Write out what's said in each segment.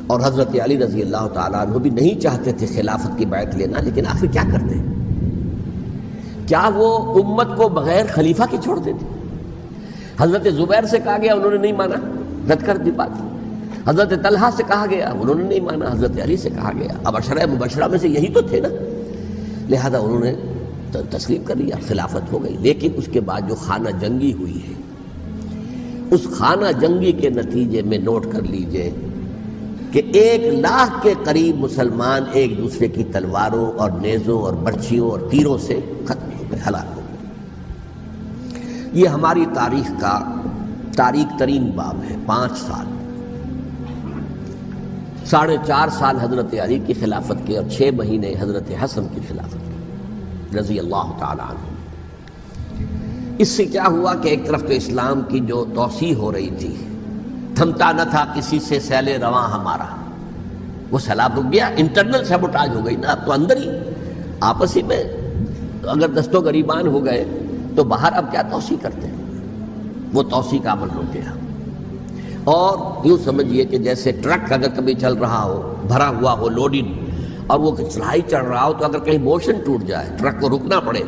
اور حضرت علی رضی اللہ تعالیٰ عنہ بھی نہیں چاہتے تھے خلافت کی بیعت لینا، لیکن آخر کیا کرتے؟ کیا وہ امت کو بغیر خلیفہ کے چھوڑ دیتے؟ حضرت زبیر سے کہا گیا، انہوں نے نہیں مانا، رد کر دی بات۔ حضرت طلحہ سے کہا گیا، انہوں نے نہیں مانا۔ حضرت علی سے کہا گیا، اب عشرہ مبشرہ میں سے یہی تو تھے نا، لہذا انہوں نے تسلیم کر لیا، خلافت ہو گئی۔ لیکن اس کے بعد جو خانہ جنگی ہوئی ہے، اس خانہ جنگی کے نتیجے میں نوٹ کر لیجئے کہ 1,00,000 کے قریب مسلمان ایک دوسرے کی تلواروں اور نیزوں اور برچھیوں اور تیروں سے ختم ہو گئے، ہلاک ہو گئے۔ یہ ہماری تاریخ کا تاریک ترین باب ہے۔ 5 سال، 4.5 سال حضرت علی کی خلافت کے اور 6 مہینے حضرت حسن کی خلافت کے رضی اللہ تعالی عنہ۔ اس سے کیا ہوا کہ ایک طرف تو اسلام کی جو توسیع ہو رہی تھی، تھمتا نہ تھا کسی سے سیل رواں ہمارا، وہ سیلاب رک گیا، انٹرنل سیبوٹاج ہو گئی نا، اب تو اندر ہی آپس ہی میں اگر دست و گریبان ہو گئے تو باہر اب کیا توسیع کرتے ہیں، وہ توسیع کا عمل رک گیا۔ اور یوں سمجھیے کہ جیسے ٹرک اگر کبھی چل رہا ہو، بھرا ہوا ہو، لوڈنگ، اور وہ چڑھائی چڑھ رہا ہو، تو اگر کہیں موشن ٹوٹ جائے، ٹرک کو رکنا پڑے،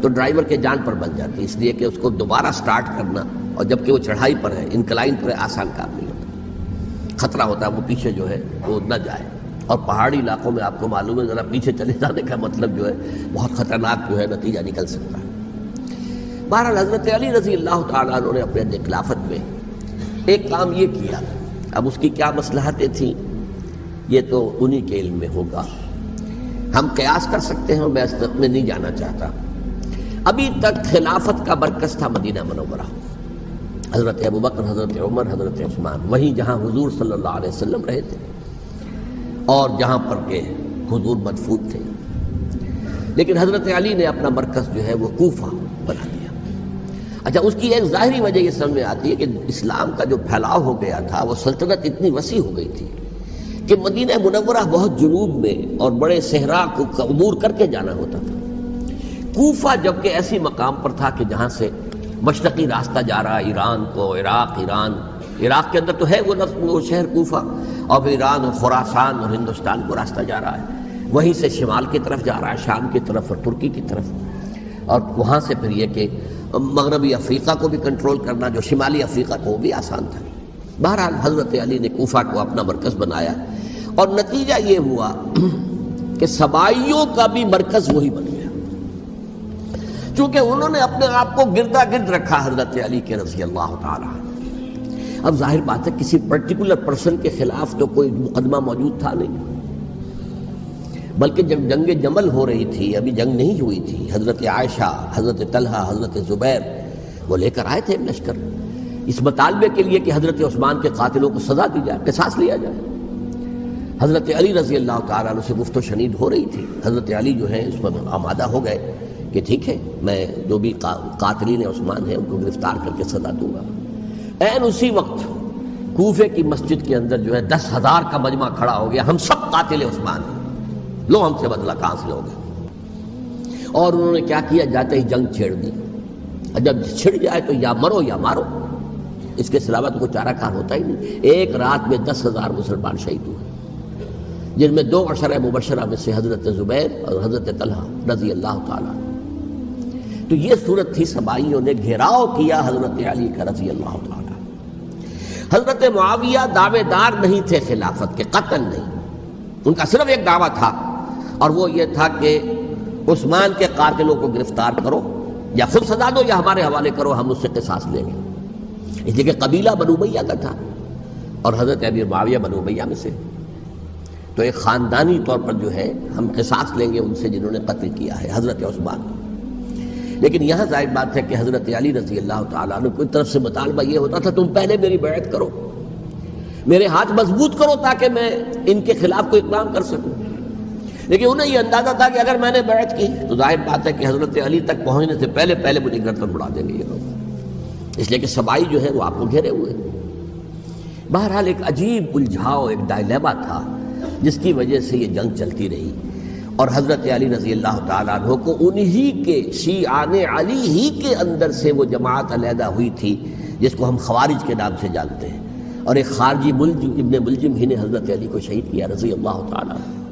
تو ڈرائیور کے جان پر بن جاتی ہے، اس لیے کہ اس کو دوبارہ سٹارٹ کرنا، اور جبکہ وہ چڑھائی پر ہے، انکلائن پر ہے، آسان کام نہیں ہوتا، خطرہ ہوتا ہے وہ پیچھے جو ہے وہ نہ جائے۔ اور پہاڑی علاقوں میں آپ کو معلوم ہے ذرا پیچھے چلے جانے کا مطلب جو ہے بہت خطرناک جو ہے نتیجہ نکل سکتا ہے۔ بہرحال حضرت علی رضی اللہ تعالیٰ عنہ نے اپنے خلافت میں ایک کام یہ کیا، اب اس کی کیا مصلحتیں تھیں یہ تو انہی کے علم میں ہوگا، ہم قیاس کر سکتے ہیں، میں اس میں نہیں جانا چاہتا۔ ابھی تک خلافت کا مرکز تھا مدینہ منورہ، حضرت ابوبکر، حضرت عمر، حضرت عثمان، وہیں جہاں حضور صلی اللہ علیہ وسلم رہے تھے اور جہاں پر کہ حضور مدفون تھے۔ لیکن حضرت علی نے اپنا مرکز جو ہے وہ کوفہ بنا دیا۔ اچھا، اس کی ایک ظاہری وجہ یہ سمجھ میں آتی ہے کہ اسلام کا جو پھیلاؤ ہو گیا تھا، وہ سلطنت اتنی وسیع ہو گئی تھی کہ مدینہ منورہ بہت جنوب میں اور بڑے صحرا کو عبور کر کے جانا ہوتا تھا۔ کوفہ جبکہ ایسی مقام پر تھا کہ جہاں سے مشرقی راستہ جا رہا ہے ایران کو، عراق کے اندر تو ہے وہ شہر کوفہ، اور پھر ایران اور خراسان اور ہندوستان کو راستہ جا رہا ہے، وہیں سے شمال کی طرف جا رہا ہے، شام کی طرف اور ترکی کی طرف، اور وہاں سے پھر یہ کہ مغربی افریقہ کو بھی کنٹرول کرنا، جو شمالی افریقہ کو وہ بھی آسان تھا۔ بہرحال حضرت علی نے کوفہ کو اپنا مرکز بنایا، اور نتیجہ یہ ہوا کہ سبائیوں کا بھی مرکز وہی بن گیا، چونکہ انہوں نے اپنے آپ کو گردا گرد رکھا حضرت علی کے رضی اللہ تعالیٰ۔ اب ظاہر بات ہے کسی پرٹیکولر پرسن کے خلاف تو کوئی مقدمہ موجود تھا نہیں، بلکہ جب جنگ جمل ہو رہی تھی، ابھی جنگ نہیں ہوئی تھی، حضرت عائشہ، حضرت طلحہ، حضرت زبیر وہ لے کر آئے تھے لشکر اس مطالبے کے لیے کہ حضرت عثمان کے قاتلوں کو سزا دی جائے، قصاص لیا جائے۔ حضرت علی رضی اللہ تعالیٰ عنہ سے گفت و شنید ہو رہی تھی، حضرت علی جو ہے اس پر آمادہ ہو گئے کہ ٹھیک ہے، میں جو بھی قاتلین عثمان ہیں ان کو گرفتار کر کے سزا دوں گا۔ عین اسی وقت کوفے کی مسجد کے اندر جو ہے 10,000 کا مجمع کھڑا ہو گیا، ہم سب قاتل عثمان ہیں، لو ہم سے بدلہ کہاں سے لوگے؟ اور انہوں نے کیا کیا، جاتے ہی جنگ چھیڑ دی، جب چھڑ جائے تو یا مرو یا مارو، اس کے علاوہ تو کوئی چارہ کار ہوتا ہی نہیں۔ ایک رات میں 10,000 مسلمان شہید ہوئے، جن میں 2 عشرہ مبشرہ میں سے حضرت زبیر اور حضرت طلحہ رضی اللہ تعالیٰ۔ تو یہ صورت تھی، سبائیوں نے گھیراؤ کیا حضرت علی کا رضی اللہ تعالیٰ۔ حضرت معاویہ دعوے دار نہیں تھے خلافت کے، قطعاً نہیں، ان کا صرف ایک دعویٰ تھا، اور وہ یہ تھا کہ عثمان کے قاتلوں کو گرفتار کرو، یا خود سزا دو یا ہمارے حوالے کرو، ہم اس سے قصاص لیں گے۔ اس لیے کہ قبیلہ بنو امیہ کا تھا، اور حضرت امیر معاویہ بنو امیہ میں سے، تو ایک خاندانی طور پر جو ہے ہم قصاص لیں گے ان سے جنہوں نے قتل کیا ہے حضرت عثمان۔ لیکن یہاں ظاہر بات ہے کہ حضرت علی رضی اللہ تعالیٰ عنہ کی طرف سے مطالبہ یہ ہوتا تھا، تم پہلے میری بیعت کرو، میرے ہاتھ مضبوط کرو تاکہ میں ان کے خلاف کوئی اقدام کر سکوں۔ لیکن انہیں یہ اندازہ تھا کہ اگر میں نے بیعت کی تو ظاہر بات ہے کہ حضرت علی تک پہنچنے سے پہلے مجھے گردن اڑا دیں گے یہ لوگ، اس لیے کہ سبائی جو ہے وہ آپ کو گھیرے ہوئے۔ بہرحال ایک عجیب الجھاؤ، ایک ڈائلیما تھا جس کی وجہ سے یہ جنگ چلتی رہی، اور حضرت علی رضی اللہ تعالیٰ عنہ کو انہی کے شیعان علی ہی کے اندر سے وہ جماعت علیحدہ ہوئی تھی جس کو ہم خوارج کے نام سے جانتے ہیں، اور ایک خارجی ابن ملجم ہی نے حضرت علی کو شہید کیا رضی اللہ تعالیٰ عنہ۔